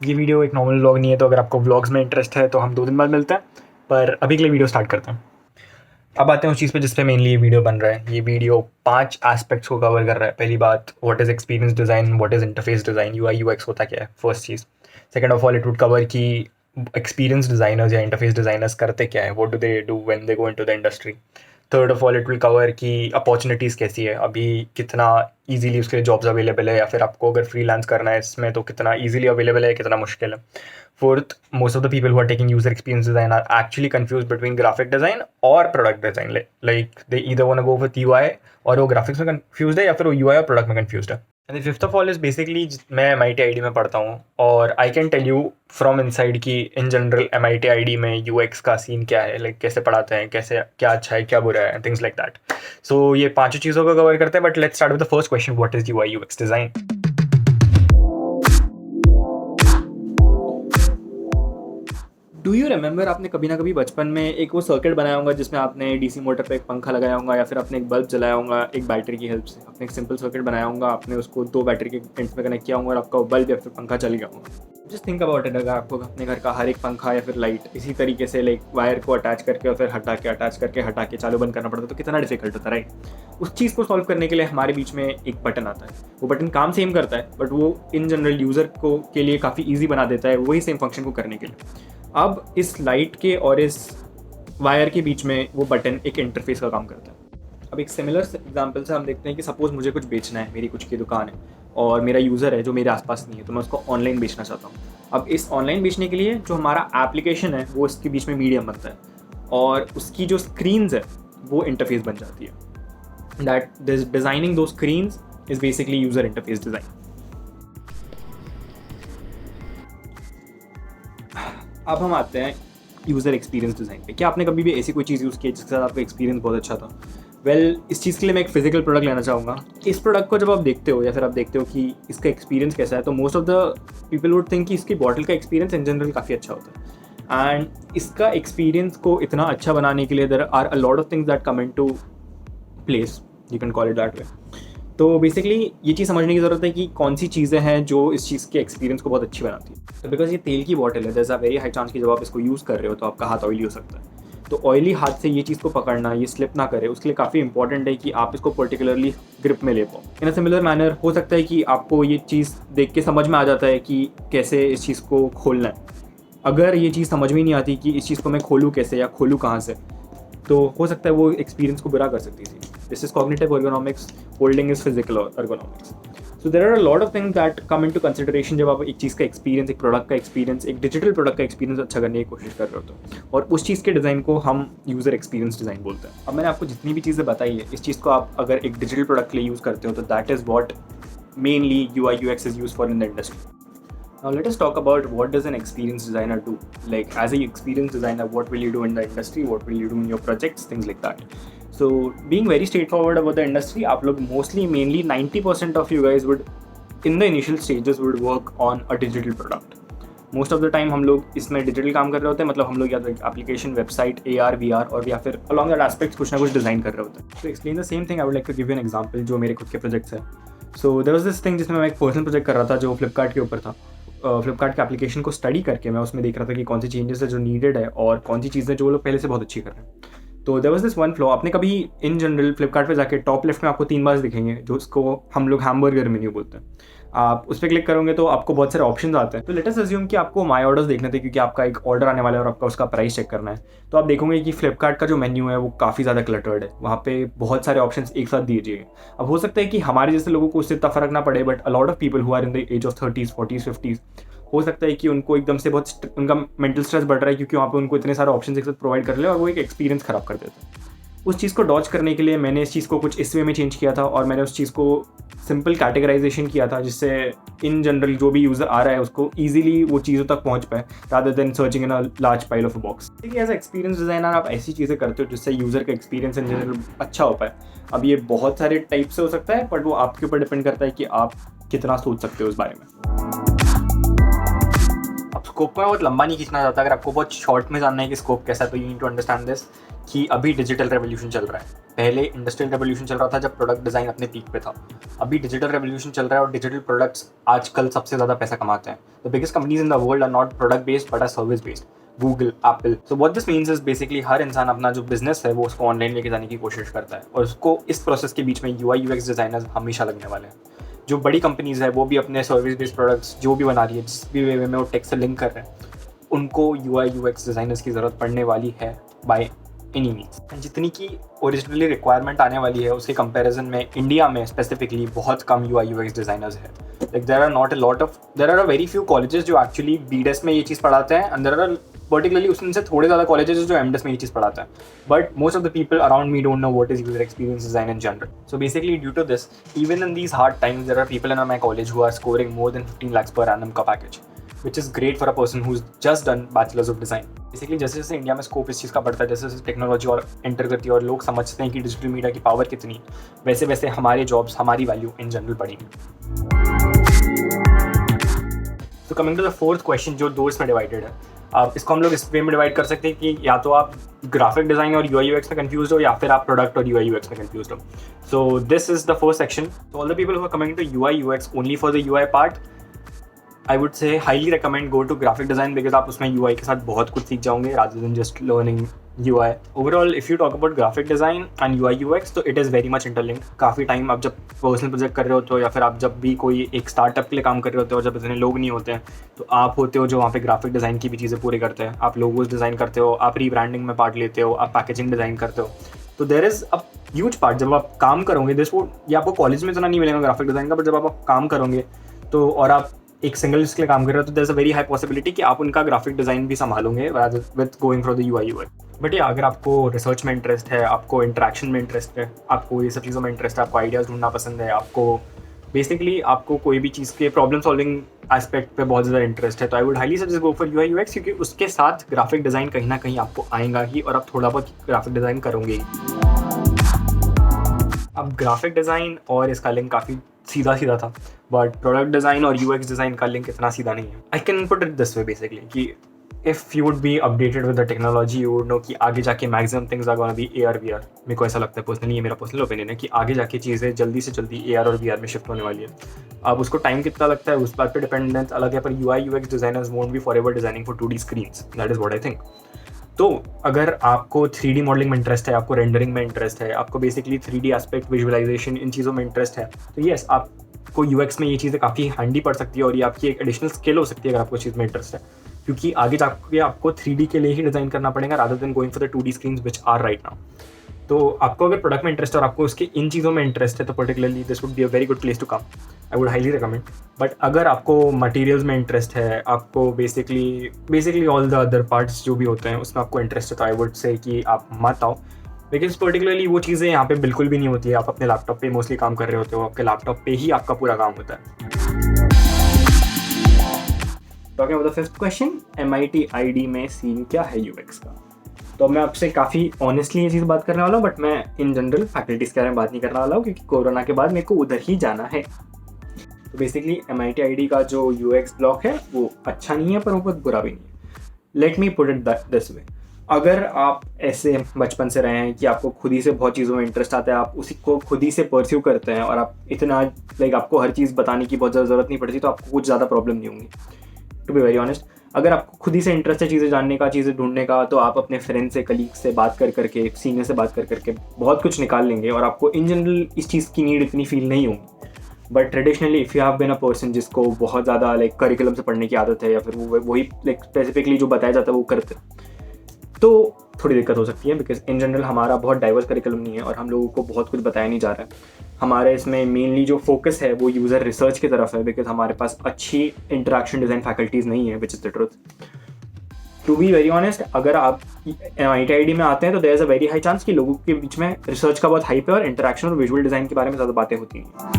ये वीडियो एक normal vlog नहीं है, तो अगर आपको व्लॉग्स में इंटरेस्ट है तो हम 2 दिन बाद मिलते हैं, पर अभी के लिए वीडियो स्टार्ट करते हैं। अब आते हैं उस चीज़ पे जिस पे मेनली ये वीडियो बन रहा है। ये वीडियो 5 एस्पेक्ट्स को कवर कर रहा है। पहली बात, what is experience design, what is interface design, UI UX होता क्या है, first cheese. Second of all it would cover कि एक्सपीरियंस डिज़ाइनर्स या इंटरफेस डिज़ाइनर्स करते क्या है, what do they do when they go into the industry. Third of all it will cover कि opportunities कैसी है, अभी कितना ईजिली उसके लिए जॉब्स अवेलेबल है, या फिर आपको अगर फ्रीलांस करना है इसमें तो कितना ईजिली अवेलेबल है, कितना मुश्किल है। Fourth, most of the people who are taking user experience design are actually confused between graphic design और product design. Like they either want to go with UI और वो graphics में confused है, या फिर वो UI और product में confused है. And the fifth of all is basically मैं MIT IIT में पढ़ता हूँ और I can tell you from inside कि in general MIT IIT में UX का सीन क्या है, like कैसे पढ़ाते हैं, कैसे क्या अच्छा है क्या बुरा है, things like that. So ये 5 चीज़ों को कवर करते हैं, but let's start with the first question, what is UI UX design? Do you remember, आपने कभी ना कभी बचपन में एक वो सर्किट बनाया होगा जिसमें आपने डीसी मोटर पे एक पंखा लगाया होगा, या फिर आपने एक बल्ब जलाया होगा एक बैटरी की हेल्प से। आपने एक सिंपल सर्किट बनाया होगा, आपने उसको 2 बैटरी के एंड्स में कनेक्ट किया होगा और आपका बल्ब या फिर पंखा चल गया होगा। जस्ट थिंक अबाउट इट, अगर आपको अपने घर का हर एक पंखा या फिर लाइट इसी तरीके से लाइक वायर को अटैच करके और फिर हटा के चालू बंद करना पड़ता तो कितना डिफिकल्ट होता है, राइट। उस चीज़ को सॉल्व करने के लिए हमारे बीच में एक बटन आता है। वो बटन काम सेम करता है, बट वो इन जनरल यूज़र को के लिए काफ़ी ईजी बना देता है वही सेम फंक्शन को करने के लिए। अब इस लाइट के और इस वायर के बीच में वो बटन एक इंटरफेस का काम करता है। अब एक सिमिलर एग्जांपल से हम देखते हैं कि सपोज़ मुझे कुछ बेचना है, मेरी कुछ की दुकान है और मेरा यूज़र है जो मेरे आसपास नहीं है, तो मैं उसको ऑनलाइन बेचना चाहता हूँ। अब इस ऑनलाइन बेचने के लिए जो हमारा एप्लीकेशन है वो इसके बीच में मीडियम बनता है और उसकी जो स्क्रीन्स है वो इंटरफेस बन जाती है। दैट डिज़ाइनिंग दो screens is basically user interface design. अब हम आते हैं यूज़र एक्सपीरियंस डिज़ाइन पे। क्या आपने कभी भी ऐसी कोई चीज़ यूज़ की जिसके साथ आपका एक्सपीरियंस बहुत अच्छा था? इस चीज़ के लिए मैं एक फिजिकल प्रोडक्ट लेना चाहूँगा। इस प्रोडक्ट को जब आप देखते हो या फिर आप देखते हो कि इसका एक्सपीरियंस कैसा है, तो most of the people would think कि इसकी बॉटल का एक्सपीरियंस इन जनरल काफ़ी अच्छा होता है। एंड इसका एक्सपीरियंस को इतना अच्छा बनाने के लिए there are a lot of things that come in to place, you can call it that way. तो बेसिकली ये चीज़ समझने की ज़रूरत है कि कौन सी चीज़ें हैं जो इस चीज़ के एक्सपीरियंस को बहुत अच्छी बनाती है। तो बिकॉज ये तेल की बॉटल है, there is a very high chance कि जब आप इसको यूज़ कर रहे हो तो आपका हाथ ऑयली हो सकता है। तो ऑयली हाथ से ये चीज़ को पकड़ना, ये स्लिप ना करे, उसके लिए काफ़ी इंपॉर्टेंट है कि आप इसको पर्टिकुलरली ग्रिप में ले पाओ। इन अ सिमिलर मैनर हो सकता है कि आपको ये चीज़ देख के समझ में आ जाता है कि कैसे इस चीज़ को खोलना है। अगर ये चीज़ समझ में नहीं आती कि इस चीज़ को मैं खोलूँ कैसे या खोलूँ कहाँ से, तो हो सकता है वो एक्सपीरियंस को बुरा कर सकती थी। This is cognitive ergonomics, holding is physical ergonomics. So there are a lot of things that come into consideration जब आप एक चीज़ का एक्सपीरियंस, एक प्रोडक्ट का एक्सपीरियंस, एक डिजिटल प्रोडक्ट का एक्सपीरियंस अच्छा करने की कोशिश कर रहे हो तो, और उस चीज़ के डिज़ाइन को हम यूज़र एक्सपीरियंस डिज़ाइन बोलते हैं। अब मैंने आपको जितनी भी चीज़ें बताई है, इस चीज़ को आप अगर एक डिजिटल प्रोडक्ट के लिए यूज़ करते हो तो that is what mainly UI UX is use for in the industry. Now let us talk about what does an experience designer do. Like as an experience designer, what will you do in the industry? What will you do in your projects? Things like that. So being very straightforward about the industry, आप लोग mostly mainly 90% of you guys would in the initial stages would work on a digital product. Most of the time हम लोग इसमें digital काम कर रहे होते हैं, मतलब हम लोग या तो एप्लीकेशन, वेबसाइट, AR VR और या फिर अलॉन्ग दैट एस्पेक्ट्स कुछ ना कुछ डिज़ाइन कर रहे होते हैं। तो explain the same thing I would like to give you an example जो मेरे खुद के प्रोजेक्ट्स हैं। So there was this thing जिसमें मैं एक पर्सनल प्रोजेक्ट कर रहा था जो फ्लिपकार्ट के ऊपर था। फ्लिपकार्ट के एप्लीकेशन को स्टडी करके मैं उसमें देख रहा था कि कौन सी चेंजेस है जो नीडेड है और कौन सी चीज़ें जो वो लोग पहले से बहुत अच्छी कर रहे हैं। तो there was this one flow, आपने कभी इन जनरल फ्लिपकार्ट पे जाके टॉप लेफ्ट में आपको 3 बार दिखेंगे जो उसको हम लोग हैमबर्गर मेन्यू बोलते हैं। आप उस पर क्लिक करोगे तो आपको बहुत सारे ऑप्शंस आते हैं। तो लेट अस अज्यूम कि आपको माई ऑर्डर्स देखने थे क्योंकि आपका एक ऑर्डर आने वाला है और आपका उसका प्राइस चेक करना है। तो आप देखोगे कि फ्लिपकार्ट का जो मेन्यू है वो काफ़ी ज़्यादा क्लटर्ड है, वहाँ पे बहुत सारे ऑप्शंस एक साथ दिए जाइए। अब हो सकता है कि हमारे जैसे लोगों को उससे इतना फर्क ना पड़े, but a lot of people who are in the age of 30s 40s 50s हो सकता है कि उनको एकदम से बहुत उनका मेंटल स्ट्रेस बढ़ रहा है क्योंकि वहाँ पे उनको इतने सारे ऑप्शन एक साथ प्रोवाइड कर ले और वो एक एक्सपीरियंस ख़राब कर देते हैं। उस चीज़ को डॉच करने के लिए मैंने इस चीज़ को कुछ इस वे में चेंज किया था और मैंने उस चीज़ को सिंपल कैटेगराइजेशन किया था जिससे इन जनरल जो भी यूज़र आ रहा है उसको ईजिली वो चीज़ों तक पहुँच पाए rather than searching in a large pile of a box. देखिए एज एक्सपीरियंस डिज़ाइनर आप ऐसी चीज़ें करते हो जिससे यूज़र का एक्सपीरियंस इन जनरल अच्छा हो पाए। अब ये बहुत सारे टाइप से हो सकता है, बट वो आपके ऊपर डिपेंड करता है कि आप कितना सोच सकते हो उस बारे में। स्कोप को मैं बहुत लंबा नहीं खींचना चाहता, अगर आपको बहुत शॉर्ट में जानना है कि स्कोप कैसा है तो you need to understand this कि अभी डिजिटल रेवोल्यूशन चल रहा है। पहले इंडस्ट्रियल रेवोल्यूशन चल रहा था जब प्रोडक्ट डिज़ाइन अपने पीक पे था। अभी डिजिटल रेवोल्यूशन चल रहा है और डिजिटल प्रोडक्ट्स आजकल सबसे ज़्यादा पैसा कमाते हैं। The biggest companies in the world are not product based but are service based, Google, Apple. So what this means is basically हर इंसान अपना जो बिजनेस है वो उसको ऑनलाइन लेके जाने की कोशिश करता है और उसको इस प्रोसेस के बीच में UI UX डिज़ाइनर्स हमेशा लगने वाले हैं। जो बड़ी कंपनीज है वो भी अपने सर्विस बेस्ड प्रोडक्ट्स जो भी बना रही है, जिस भी वे में वो टेक से लिंक कर रहे हैं, उनको UI UX डिज़ाइनर्स की ज़रूरत पड़ने वाली है बाय एनी मीन्स। जितनी की ओरिजिनली रिक्वायरमेंट आने वाली है उसके कंपैरिजन में इंडिया में स्पेसिफिकली बहुत कम UI UX डिज़ाइनर्स है। Like there are very few colleges जो एक्चुअली BDES में ये चीज़ पढ़ाते हैं एंड देयर आर पर्टिकुलरली उसमें थोड़े ज़्यादा कॉलेजेस जो MDES में ये चीज़ पढ़ाते हैं, but most of the people around me don't know what is user experience design in general. So basically due to this even in these hard times there are people in my college who are scoring more than 15 lakhs per annum का package, which is great for a person who's just done bachelor's of design। Basically जैसे जैसे India में scope इस चीज़ का बढ़ता है, जैसे जैसे टेक्नोलॉजी और एंटर करती है और लोग समझते हैं कि डिजिटल मीडिया की पावर कितनी है, वैसे वैसे हमारे जॉब्स, हमारी वैल्यू इन जनरल बढ़ेगी। तो coming to the fourth question जो दो इसमें डिवाइडेड है, आप इसको हम लोग इस वे में डिवाइड कर सकते हैं कि या तो आप ग्राफिक डिज़ाइन और UI UX में कंफ्यूज हो या फिर आप प्रोडक्ट और UI UX में कंफ्यूज हो। So this is the first section. So all the people who are coming to UI UX only for the UI part, I would say highly recommend go to graphic design because आप उसमें UI के साथ बहुत कुछ सीख जाओगे rather than just learning UI। Overall, if you talk about graphic design and UI UX, तो it is very much interlinked। काफ़ी टाइम आप जब पर्सनल प्रोजेक्ट कर रहे होते हो या फिर आप जब भी कोई एक स्टार्टअप के लिए काम कर रहे होते हो और जब इतने लोग नहीं होते हैं तो आप होते हो जो वहाँ पे ग्राफिक डिज़ाइन की भी चीज़ें पूरी करते हैं। आप लोगोस डिज़ाइन करते हो, आप रीब्रांडिंग में पार्ट लेते हो, आप पैकेजिंग डिज़ाइन करते हो। तो there is a huge part जब आप काम करोगे दिस वो, ये आपको कॉलेज में इतना नहीं मिलेगा ग्राफिक डिज़ाइन का, बट जब आप काम करोगे तो और आप एक सिंगल इसके लिए काम कर रहे हो तो there is a very high possibility कि आप उनका ग्राफिक डिज़ाइन भी संभालोगे with going for the UI UX। But ये अगर आपको रिसर्च में इंटरेस्ट है, आपको इंटरेक्शन में इंटरेस्ट है, आपको ये सब चीज़ों में इंटरेस्ट है, आपको आइडियाज़ ढूंढना पसंद है, आपको बेसिकली आपको कोई भी चीज़ के प्रॉब्लम सॉल्विंग एस्पेक्ट पे बहुत ज़्यादा इंटरेस्ट है, तो आई would highly suggest go for UI UX क्योंकि उसके साथ ग्राफिक डिज़ाइन कहीं ना कहीं आपको आएगा ही और आप थोड़ा बहुत ग्राफिक डिज़ाइन करोगे ही। अब ग्राफिक डिज़ाइन और इसका लिंक काफ़ी सीधा सीधा था, बट प्रोडक्ट डिज़ाइन और UX डिज़ाइन का लिंक इतना सीधा नहीं है। I can put it this way basically कि if you would be updated with the technology you would know कि आगे जाके maximum things are gonna be AR VR। मेरे को ऐसा लगता है पर्सनली, ये मेरा पर्सनल ओपिनियन है कि आगे जाके चीज़ें जल्दी से जल्दी AR और VR में शिफ्ट होने वाली है। अब उसको टाइम कितना लगता है उस बात पे डिपेंडेंस अलग है, पर UI UX designers won't be forever designing for 2D screens, that is what I think. तो अगर आपको 3D मॉडलिंग में इंटरेस्ट है, आपको रेंडरिंग में इंटरेस्ट है, आपको बेसिकली 3D एस्पेक्ट, विजुअलाइजेशन, इन चीज़ों में इंटरेस्ट है तो येस आपको UX में ये चीज़ें काफ़ी हैंडी पड़ सकती है और ये आपकी एक एडिशनल स्किल हो सकती है अगर आपको इस चीज़ में इंटरेस्ट है, क्योंकि आगे जाके आपको 3D के लिए ही डिज़ाइन करना पड़ेगा rather than going for the 2D screens which are right now. तो आपको अगर प्रोडक्ट में इंटरेस्ट है और आपको उसके इन चीज़ों में इंटरेस्ट है तो particularly this would be a very good place to come, I would highly recommend. But अगर आपको मटेरियल्स में इंटरेस्ट है, आपको basically all the other parts जो भी होते हैं उसमें आपको इंटरेस्ट है तो आई वुड से कि आप मत आओ, बिकॉज पर्टिकुलरली वो चीज़ें यहाँ पे बिल्कुल भी नहीं होती है। आप अपने लैपटॉप पे मोस्टली काम कर रहे होते हो, आपके लैपटॉप पे ही आपका पूरा काम होता है। Talking about the fifth question, MIT ID में सीन क्या है UX का। तो मैं आपसे काफ़ी ऑनेस्टली ये चीज़ बात करने वाला हूँ, बट मैं इन जनरल फैकल्टीज़ के बारे में बात नहीं करने वाला हूँ क्योंकि कोरोना के बाद मेरे को उधर ही जाना है। तो बेसिकली MIT ID का जो UX ब्लॉक है वो अच्छा नहीं है पर वो बहुत बुरा भी नहीं है। Let me put it this वे, अगर आप ऐसे बचपन से रहे हैं कि आपको खुद ही से बहुत चीज़ों में इंटरेस्ट आता है, आप उसी को खुद ही से परस्यू करते हैं और आप इतना आपको हर चीज़ बताने की बहुत ज़्यादा ज़रूरत नहीं पड़ती तो आपको कुछ ज़्यादा प्रॉब्लम नहीं होंगी। टू बी वेरी ऑनेस्ट, अगर आपको खुद ही से इंटरेस्ट है चीज़ें जानने का, चीज़ें ढूंढने का, तो आप अपने फ्रेंड से, कलीग से बात कर करके, सीनियर से बात कर करके बहुत कुछ निकाल लेंगे और आपको इन जनरल इस चीज़ की नीड इतनी फील नहीं होगी। But traditionally if you have been a person जिसको बहुत ज़्यादा करिकुलम से पढ़ने की आदत है या फिर वो वही स्पेसिफिकली जो बताया जाता है वो करते तो थोड़ी दिक्कत हो सकती है, बिकॉज इन जनरल हमारा बहुत डाइवर्स करिकुलम नहीं है और हम लोगों को बहुत कुछ बताया नहीं जा रहा है। हमारे इसमें मेनली जो फोकस है वो यूज़र रिसर्च की तरफ है, बिकॉज हमारे पास अच्छी इंटरेक्शन डिज़ाइन फैकल्टीज़ नहीं है, which is the truth. To be very honest, अगर आप MIT ID में आते हैं तो there is a very high chance कि लोगों के बीच में रिसर्च का बहुत हाइप है और इंटरेक्शन और विजुअल डिज़ाइन के बारे में ज़्यादा बातें होती हैं।